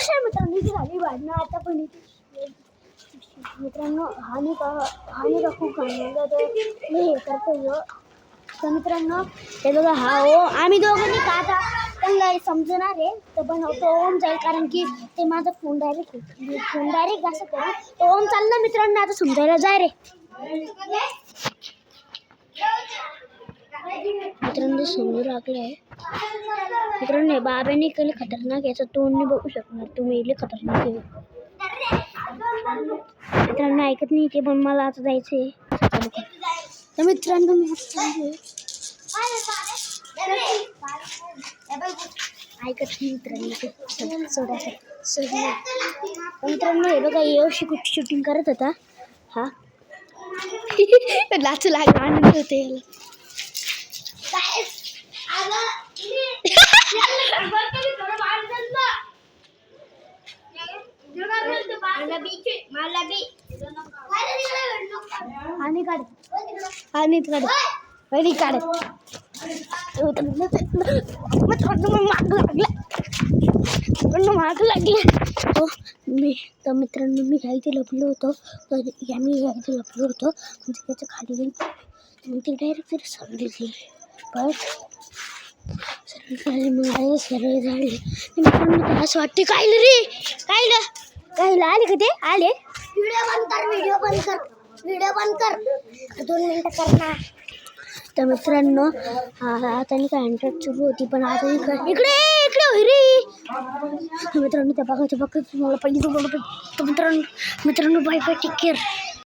कशा मित्रांनो झाली भांडणं आता पण मित्रांनो हानी का खूप घालवलं तर मी हे करतो तर मित्रांनो हे बघा हा हो आम्ही दोघांनी का आता त्यांना समजणार आहे तर बनवतो ओम जाईल कारण की ते माझा फोन डायरेक्ट असं करू तो ओम चालला मित्रांनो आता समजायला जाय रे मित्रांनो समजू लागलंय मित्रांनो बाबांनी केले खतरनाक याचा तोंड नाही बघू शकणार तुम्ही इले खतरनाक आहे मित्रांनो ऐकत नाही ते पण मला आता जायचंय तर मित्रांनो मी ऐकत नाही मित्रांनो सोडा मित्रांनो हे बघा येवशी कुठे शूटिंग करत होता हा लाच लागला आनंद होते आणि काढ माग लागले तो मी तर मित्रांनो मी घ्यायचे लपलो होतो तर मी घ्यायचे लपलो होतो म्हणजे त्याच्या खाली गेली ती डायरेक्ट समजली बस सरळ झाले मित्रांनो असं वाटते कायलं रे कायलं आले का ते आले व्हिडिओ बंद कर 2 मिनिटं कर ना तर मित्रांनो त्यांनी काय अँड्रॉइड सुरू होती पण आता इकडे होई रे मित्रांनो त्या बघा मला पाहिजे मित्रांनो बाय टेक केअर